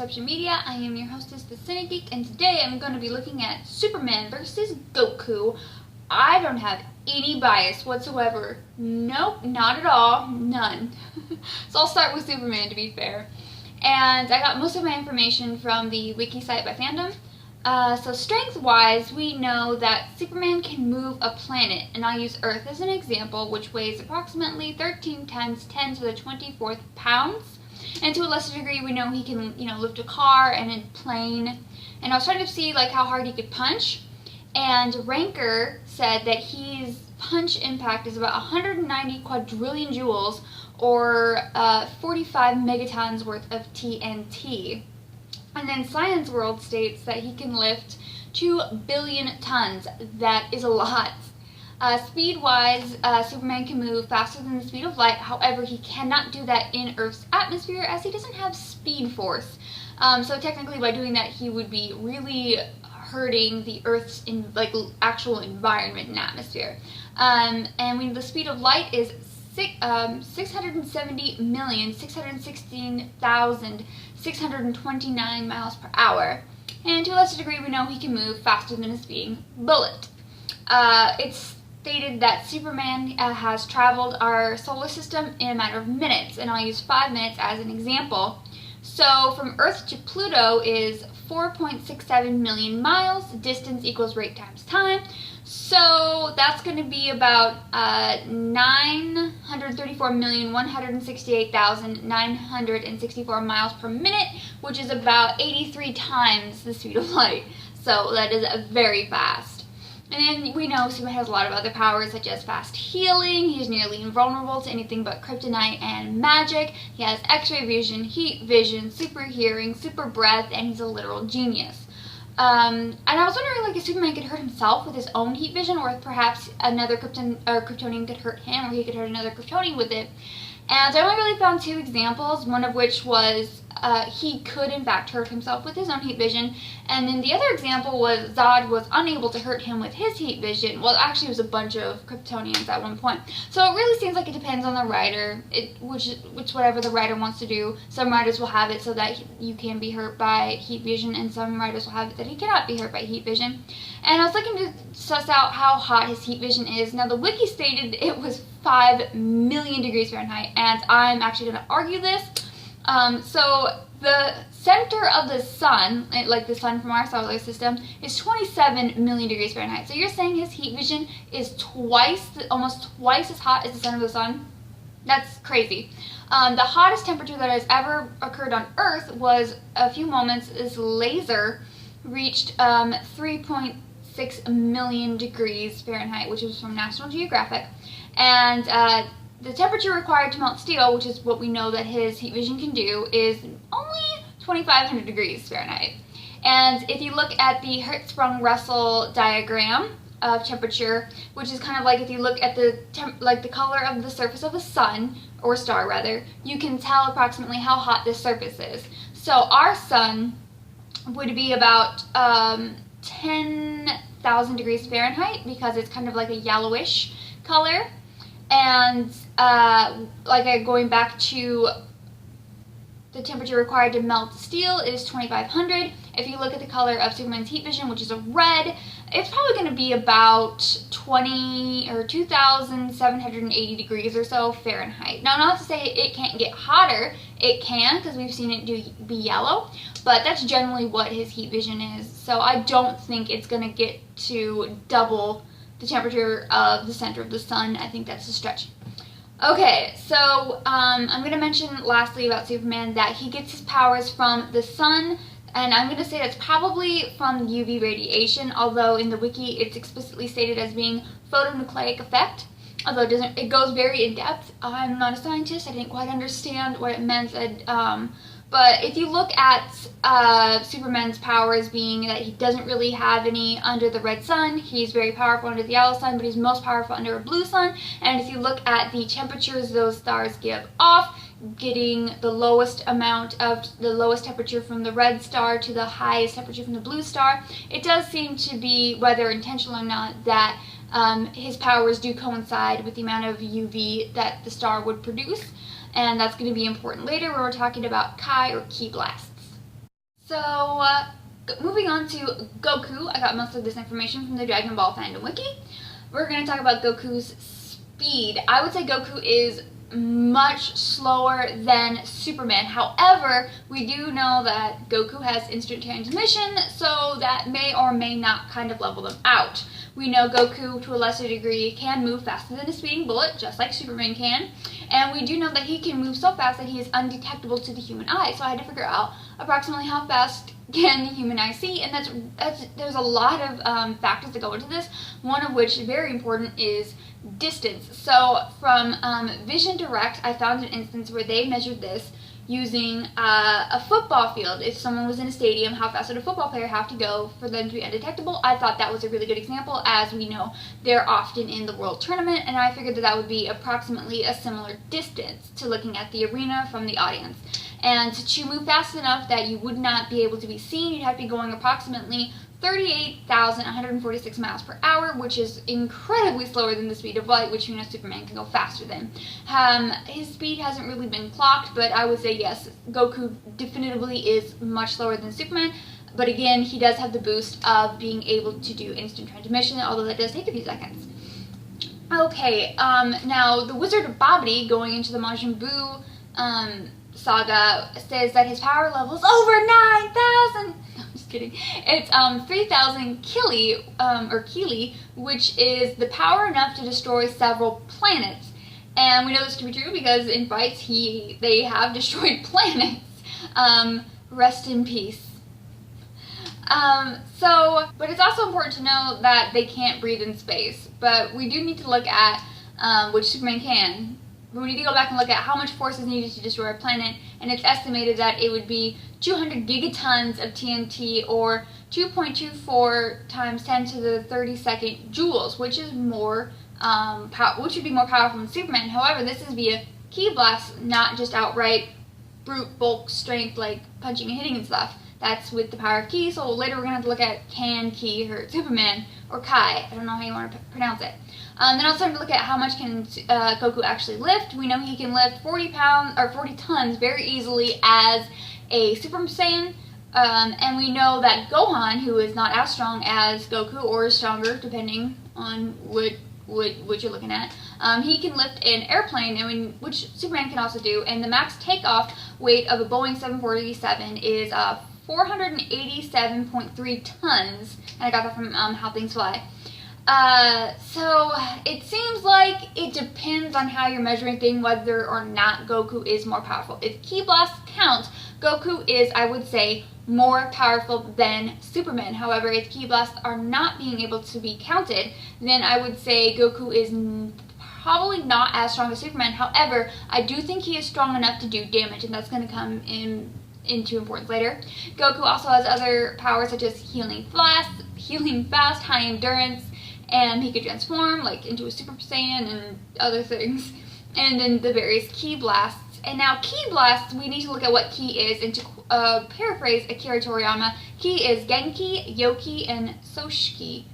Perception Media. I am your hostess, the Cynic Geek, and today I'm going to be looking at Superman versus Goku. I don't have any bias whatsoever. Nope, not at all. None. So I'll start with Superman, to be fair. And I got most of my information from the wiki site by Fandom. So strength-wise, we know that Superman can move a planet, and I'll use Earth as an example, which weighs approximately 13 times 10 to the 24th pounds. And to a lesser degree, we know he can, lift a car and a plane. And I was trying to see how hard he could punch. And Ranker said that his punch impact is about 190 quadrillion joules, or 45 megatons worth of TNT. And then Science World states that he can lift 2 billion tons. That is a lot. Speed-wise, Superman can move faster than the speed of light. However, he cannot do that in Earth's atmosphere as he doesn't have speed force. So technically, by doing that, he would be really hurting the Earth's actual environment and atmosphere. And when the speed of light is 670,616,629 miles per hour. And to a lesser degree, we know he can move faster than a speeding bullet. It's stated that Superman has traveled our solar system in a matter of minutes, and I'll use 5 minutes as an example. So from Earth to Pluto is 4.67 million miles. Distance equals rate times time. So that's going to be about 934,168,964 miles per minute, which is about 83 times the speed of light. So that is very fast. And then we know Superman has a lot of other powers, such as fast healing. He's nearly invulnerable to anything but kryptonite and magic. He has X-ray vision, heat vision, super hearing, super breath, and he's a literal genius. And I was wondering, if Superman could hurt himself with his own heat vision, or if perhaps another Kryptonian could hurt him, or he could hurt another Kryptonian with it. And I only really found 2 examples, one of which was he could in fact hurt himself with his own heat vision, and then the other example was Zod was unable to hurt him with his heat vision. Well, actually it was a bunch of Kryptonians at one point. So it really seems like it depends on the writer, which whatever the writer wants to do. Some writers will have it so that you can be hurt by heat vision, and some writers will have it that he cannot be hurt by heat vision. And I was looking to suss out how hot his heat vision is. Now the wiki stated it was 5 million degrees Fahrenheit, and I'm actually going to argue this. So the center of the sun, like the sun from our solar system, is 27 million degrees Fahrenheit. So you're saying his heat vision is almost twice as hot as the center of the sun? That's crazy. The hottest temperature that has ever occurred on Earth was a few moments. This laser reached 3.6 million degrees Fahrenheit, which was from National Geographic. And the temperature required to melt steel, which is what we know that his heat vision can do, is only 2,500 degrees Fahrenheit. And if you look at the Hertzsprung-Russell diagram of temperature, which is kind of like if you look at the color of the surface of a sun, or star rather, you can tell approximately how hot this surface is. So our sun would be about 10,000 degrees Fahrenheit, because it's kind of like a yellowish color. And going back to the temperature required to melt steel is 2,500. If you look at the color of Superman's heat vision, which is a red, it's probably going to be about 2,780 degrees or so Fahrenheit. Now, not to say it can't get hotter. It can, because we've seen it be yellow. But that's generally what his heat vision is. So I don't think it's going to get to double the temperature of the center of the sun. I think that's a stretch. Okay, so I'm going to mention lastly about Superman that he gets his powers from the sun, and I'm going to say that's probably from UV radiation, although in the wiki it's explicitly stated as being photonucleic effect, although it goes very in depth. I'm not a scientist, I didn't quite understand what it meant. But if you look at Superman's powers being that he doesn't really have any under the red sun, he's very powerful under the yellow sun, but he's most powerful under a blue sun. And if you look at the temperatures those stars give off, getting the lowest temperature from the red star to the highest temperature from the blue star, it does seem to be, whether intentional or not, that his powers do coincide with the amount of UV that the star would produce. And that's going to be important later when we're talking about Chi or Ki blasts. So, moving on to Goku, I got most of this information from the Dragon Ball Fandom Wiki. We're going to talk about Goku's speed. I would say Goku is much slower than Superman. However, we do know that Goku has instant transmission, so that may or may not kind of level them out. We know Goku, to a lesser degree, can move faster than a speeding bullet, just like Superman can. And we do know that he can move so fast that he is undetectable to the human eye. So I had to figure out approximately how fast can the human eye see, and there's a lot of factors that go into this, one of which, very important, is distance. So from Vision Direct, I found an instance where they measured this using a football field. If someone was in a stadium, how fast would a football player have to go for them to be undetectable? I thought that was a really good example, as we know they're often in the World Tournament, and I figured that that would be approximately a similar distance to looking at the arena from the audience. And to move fast enough that you would not be able to be seen, you'd have to be going approximately 38,146 miles per hour, which is incredibly slower than the speed of light, which, you know, Superman can go faster than. His speed hasn't really been clocked, but I would say yes, Goku definitively is much slower than Superman. But again, he does have the boost of being able to do instant transmission, although that does take a few seconds. Okay, now the Wizard of Bobbity, going into the Majin Buu saga, says that his power level is over 9,000. Just kidding. It's 3,000 Kili, or Kili, which is the power enough to destroy several planets. And we know this to be true because in fights they have destroyed planets. Rest in peace. But it's also important to know that they can't breathe in space. But we do need to look at, which Superman can. We need to go back and look at how much force is needed to destroy a planet, and it's estimated that it would be 200 gigatons of TNT, or 2.24 times 10 to the 32nd joules, which is more, which would be more powerful than Superman. However, this is via ki blast, not just outright brute bulk strength like punching and hitting and stuff. That's with the power of ki. So later we're gonna have to look at can ki hurt Superman, or Kai. I don't know how you want to pronounce it. Then also to look at how much can Goku actually lift. We know he can lift 40 tons very easily as a Super Saiyan. And we know that Gohan, who is not as strong as Goku, or is stronger depending on what you're looking at, he can lift an airplane, which Superman can also do. And the max takeoff weight of a Boeing 747 is 487.3 tons. And I got that from How Things Fly. So it seems like it depends on how you're measuring things, whether or not Goku is more powerful. If ki blast counts, Goku is, I would say, more powerful than Superman. However, if ki blasts are not being able to be counted, then I would say Goku is probably not as strong as Superman. However, I do think he is strong enough to do damage, and that's going to come into importance later. Goku also has other powers such as healing fast, high endurance, and he could transform like into a Super Saiyan and other things. And then the various ki blasts. And now ki blasts, we need to look at what ki is, and to paraphrase Akira Toriyama, ki is Genki, Yoki, and Soki.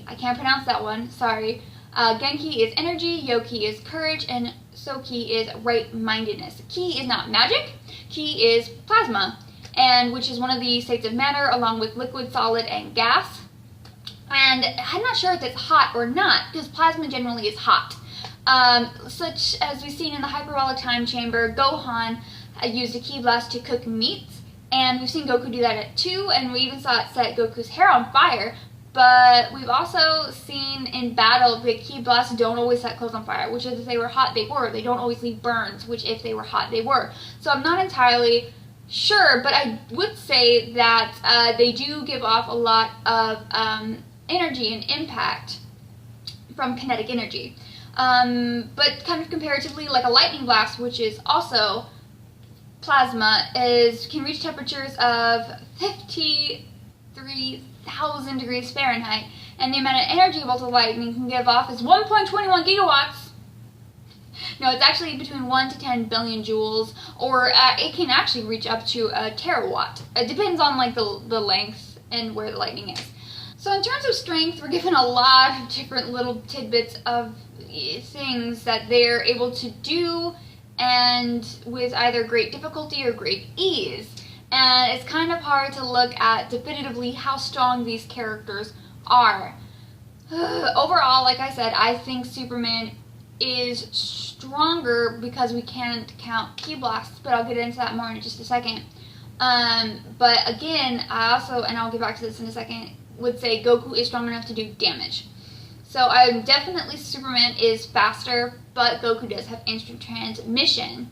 I can't pronounce that one, sorry. Genki is energy, Yoki is courage, and Soki is right-mindedness. Ki is not magic, ki is plasma, and which is one of the states of matter along with liquid, solid, and gas. And I'm not sure if it's hot or not, because plasma generally is hot. Such as we've seen in the hyperbolic time chamber, Gohan used a ki blast to cook meats, and we've seen Goku do that too, and we even saw it set Goku's hair on fire. But we've also seen in battle that ki blasts don't always set clothes on fire, which is if they were hot, they were. They don't always leave burns, which if they were hot, they were. So I'm not entirely sure, but I would say that they do give off a lot of energy and impact from kinetic energy. But kind of comparatively, like a lightning blast, which is also plasma, can reach temperatures of 53,000 degrees Fahrenheit, and the amount of energy a bolt of lightning can give off is 1.21 gigawatts. No, it's actually between 1 to 10 billion joules, or it can actually reach up to a terawatt. It depends on like the length and where the lightning is. So in terms of strength, we're given a lot of different little tidbits of things that they're able to do, and with either great difficulty or great ease. And it's kind of hard to look at definitively how strong these characters are. Overall, like I said, I think Superman is stronger because we can't count ki blasts, but I'll get into that more in just a second. But again, I also, and I'll get back to this in a second, would say Goku is strong enough to do damage. So I'm definitely Superman is faster, but Goku does have instant transmission.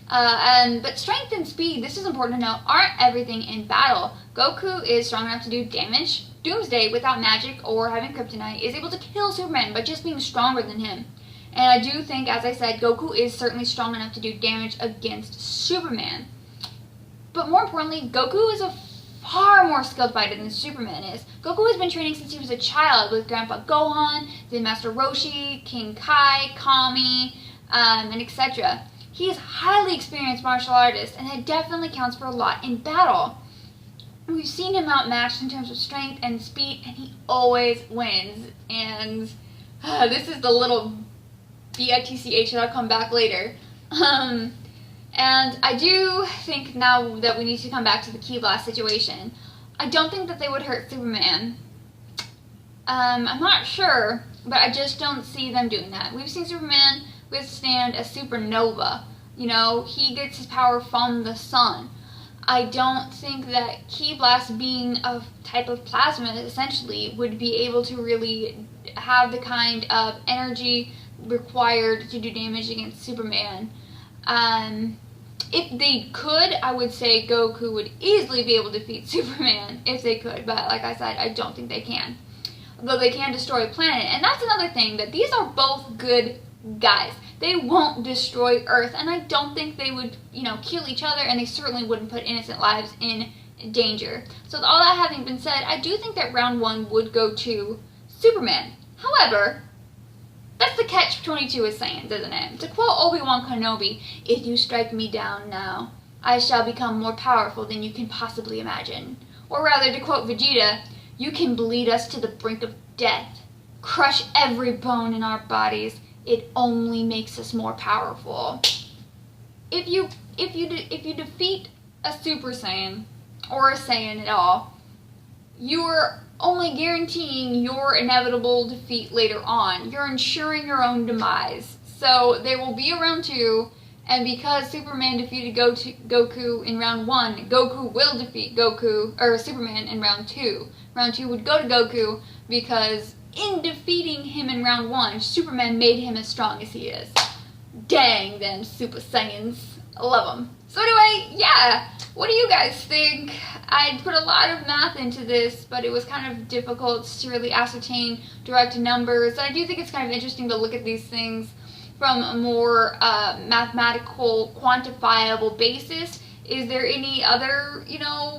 But strength and speed, this is important to know, aren't everything in battle. Goku is strong enough to do damage. Doomsday, without magic or having kryptonite, is able to kill Superman by just being stronger than him. And I do think, as I said, Goku is certainly strong enough to do damage against Superman. But more importantly, Goku is a far more skilled fighter than Superman is. Goku has been training since he was a child with Grandpa Gohan, then Master Roshi, King Kai, Kami, and etc. He is a highly experienced martial artist, and that definitely counts for a lot in battle. We've seen him outmatched in terms of strength and speed, and he always wins. And this is the little bitch that'll come back later. And I do think now that we need to come back to the ki blast situation. I don't think that they would hurt Superman. I'm not sure, but I just don't see them doing that. We've seen Superman withstand a supernova. You know, he gets his power from the sun. I don't think that ki blast, being a type of plasma essentially, would be able to really have the kind of energy required to do damage against Superman. If they could, I would say Goku would easily be able to defeat Superman if they could, but like I said, I don't think they can. Though they can destroy a planet, and that's another thing, that these are both good guys. They won't destroy Earth, and I don't think they would, kill each other, and they certainly wouldn't put innocent lives in danger. So with all that having been said, I do think that round one would go to Superman. However, that's the catch-22 with Saiyans, isn't it? To quote Obi-Wan Kenobi, "If you strike me down now, I shall become more powerful than you can possibly imagine." Or rather, to quote Vegeta, "You can bleed us to the brink of death, crush every bone in our bodies. It only makes us more powerful." If you defeat a Super Saiyan, or a Saiyan at all, you're only guaranteeing your inevitable defeat later on. You're ensuring your own demise. So they will be around 2, and because Superman defeated Goku in round 1, Goku will defeat Superman in round 2. Round 2 would go to Goku because in defeating him in round 1, Superman made him as strong as he is. Dang them Super Saiyans. I love them. So anyway, yeah. What do you guys think? I put a lot of math into this, but it was kind of difficult to really ascertain direct numbers. I do think it's kind of interesting to look at these things from a more mathematical, quantifiable basis. Is there any other,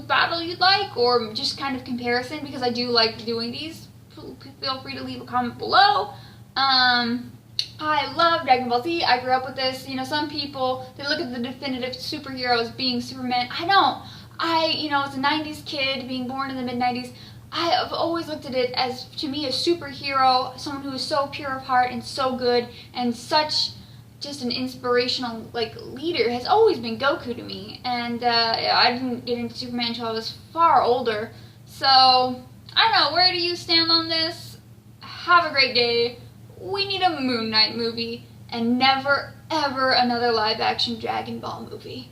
battle you'd like, or just kind of comparison? Because I do like doing these. Feel free to leave a comment below. I love Dragon Ball Z. I grew up with this. Some people, they look at the definitive superheroes being Superman. I don't. As a 90s kid, being born in the mid-90s, I have always looked at it as, to me, a superhero, someone who is so pure of heart and so good and such just an inspirational, leader has always been Goku to me. And I didn't get into Superman until I was far older. So, I don't know. Where do you stand on this? Have a great day. We need a Moon Knight movie, and never, ever another live-action Dragon Ball movie.